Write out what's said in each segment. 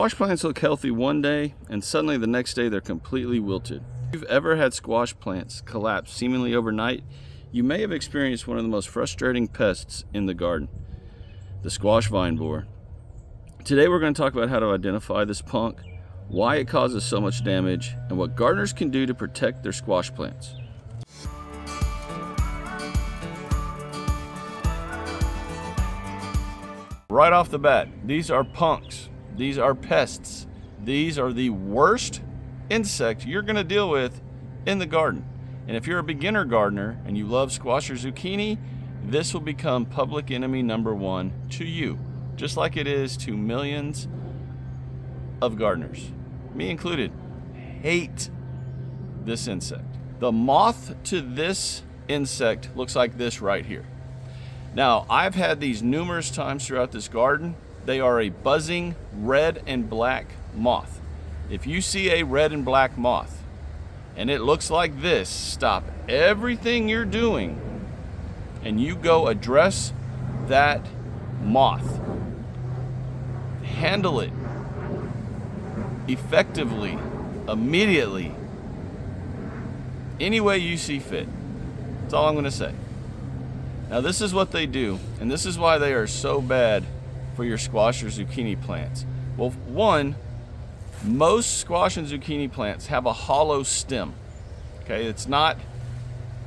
Squash plants look healthy one day, and suddenly the next day they're completely wilted. If you've ever had squash plants collapse seemingly overnight, you may have experienced one of the most frustrating pests in the garden, the squash vine borer. Today we're going to talk about how to identify this punk, why it causes so much damage, and what gardeners can do to protect their squash plants. Right off the bat, these are punks. These are pests. These are the worst insect you're going to deal with in the garden. And if you're a beginner gardener and you love squash or zucchini, this will become public enemy number one to you, just like it is to millions of gardeners, me included. Hate this insect. The moth to this insect looks like this right here. Now, I've had these numerous times throughout this garden. They are a buzzing red and black moth. If you see a red and black moth and it looks like this, stop everything you're doing and you go address that moth. Handle it effectively, immediately, any way you see fit. That's all I'm going to say. Now, this is what they do, and this is why they are so bad for your squash or zucchini plants. Well, one, most squash and zucchini plants have a hollow stem. Okay, it's not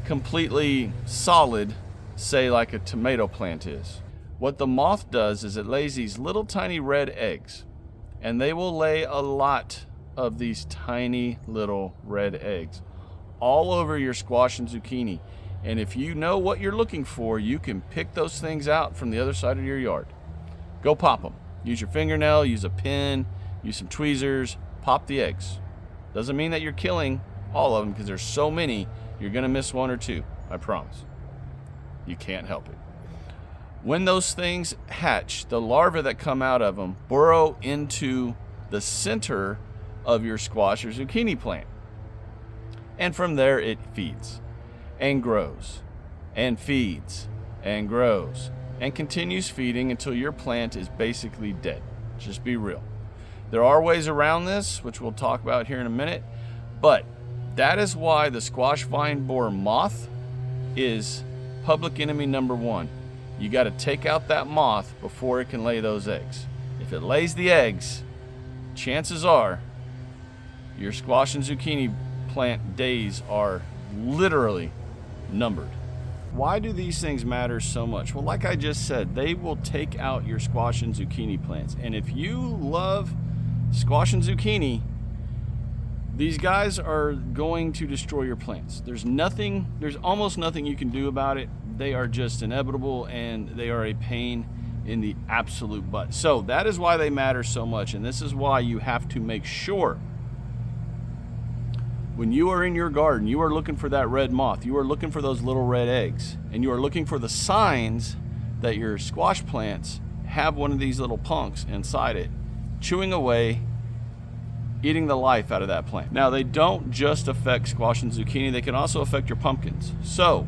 completely solid, say like a tomato plant is. What the moth does is it lays these little tiny red eggs, and they will lay a lot of these tiny little red eggs all over your squash and zucchini. And if you know what you're looking for, you can pick those things out from the other side of your yard. Go pop them. Use your fingernail, use a pin, use some tweezers, pop the eggs. Doesn't mean that you're killing all of them, because there's so many, you're gonna miss one or two, I promise. You can't help it. When those things hatch, the larvae that come out of them burrow into the center of your squash or zucchini plant. And from there it feeds and grows and feeds and grows and continues feeding until your plant is basically dead. Just be real. There are ways around this, which we'll talk about here in a minute, but that is why the squash vine borer moth is public enemy number one. You got to take out that moth before it can lay those eggs. If it lays the eggs, chances are your squash and zucchini plant days are literally numbered. Why do these things matter so much? Well, like I just said, they will take out your squash and zucchini plants. And if you love squash and zucchini, these guys are going to destroy your plants. There's almost nothing you can do about it. They are just inevitable, and they are a pain in the absolute butt. So that is why they matter so much. And this is why you have to make sure when you are in your garden, you are looking for that red moth. You are looking for those little red eggs. And you are looking for the signs that your squash plants have one of these little punks inside it, chewing away, eating the life out of that plant. Now, they don't just affect squash and zucchini. They can also affect your pumpkins. So,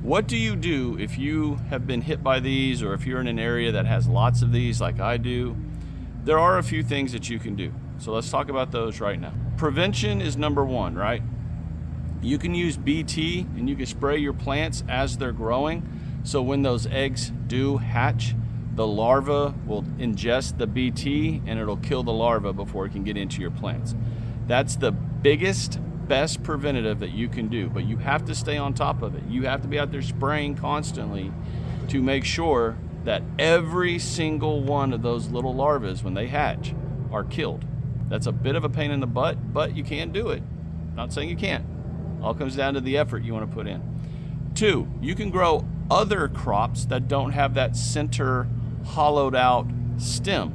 what do you do if you have been hit by these, or if you're in an area that has lots of these like I do? There are a few things that you can do. So let's talk about those right now. Prevention is number one, right? You can use BT, and you can spray your plants as they're growing. So when those eggs do hatch, the larva will ingest the BT and it'll kill the larva before it can get into your plants. That's the biggest, best preventative that you can do, but you have to stay on top of it. You have to be out there spraying constantly to make sure that every single one of those little larvae, when they hatch, are killed. That's a bit of a pain in the butt, but you can do it. Not saying you can't. All comes down to the effort you want to put in. Two, you can grow other crops that don't have that center hollowed out stem.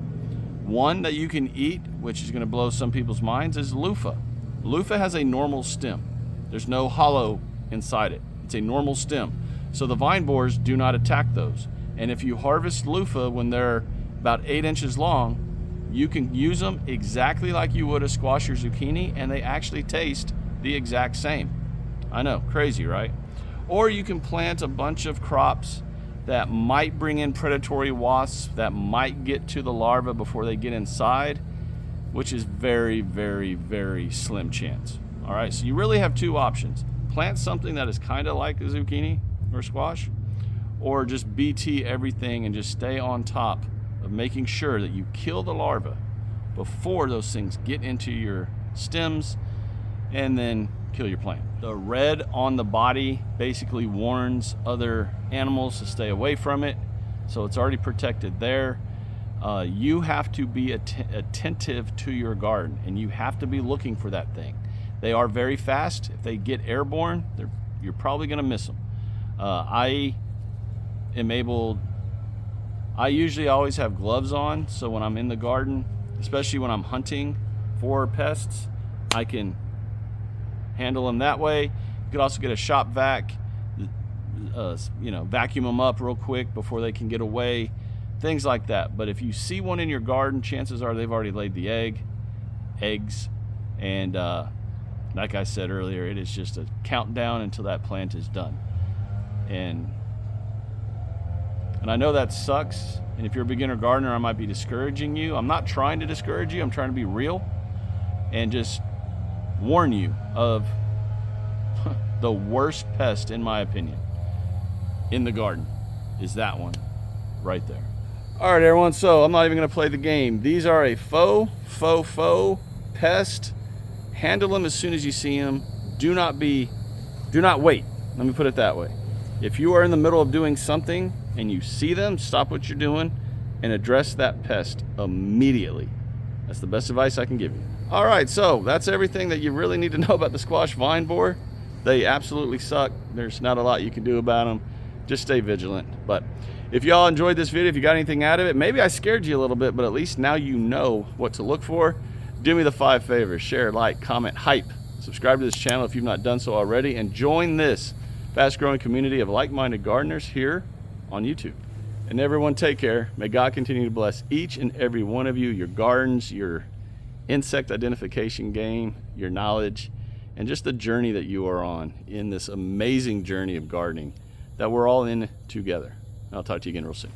One that you can eat, which is going to blow some people's minds, is loofah. Loofah has a normal stem. There's no hollow inside it. It's a normal stem. So the vine borers do not attack those. And if you harvest loofah when they're about 8 inches long, you can use them exactly like you would a squash or zucchini, and they actually taste the exact same. I know, crazy, right? Or you can plant a bunch of crops that might bring in predatory wasps that might get to the larvae before they get inside. which is very, very, very slim chance. All right, so you really have two options. Plant something that is kind of like a zucchini or squash, or just BT everything and just stay on top of making sure that you kill the larvae before those things get into your stems and then kill your plant. The red on the body basically warns other animals to stay away from it, so it's already protected there. You have to be attentive to your garden, and you have to be looking for that thing. They are very fast. If they get airborne, you're probably going to miss them. I usually always have gloves on, so when I'm in the garden, especially when I'm hunting for pests, I can handle them that way. You could also get a shop vac, vacuum them up real quick before they can get away, things like that. But if you see one in your garden, chances are they've already laid the eggs, and like I said earlier, it is just a countdown until that plant is done. And I know that sucks, and if you're a beginner gardener, I might be discouraging you. I'm not trying to discourage you. I'm trying to be real and just warn you of the worst pest, in my opinion, in the garden is that one right there. All right, everyone, so I'm not even going to play the game. These are a faux pest. Handle them as soon as you see them. Do not wait. Let me put it that way. If you are in the middle of doing something and you see them, stop what you're doing and address that pest immediately. That's the best advice I can give you. All right, so that's everything that you really need to know about the squash vine borer. They absolutely suck. There's not a lot you can do about them. Just stay vigilant. But if y'all enjoyed this video, if you got anything out of it, maybe I scared you a little bit, but at least now you know what to look for. Do me the 5 favors: share, like, comment, hype. Subscribe to this channel if you've not done so already, and join this fast-growing community of like-minded gardeners here on YouTube. And everyone, take care. May God continue to bless each and every one of you, your gardens, your insect identification game, your knowledge, and just the journey that you are on in this amazing journey of gardening that we're all in together. I'll talk to you again real soon.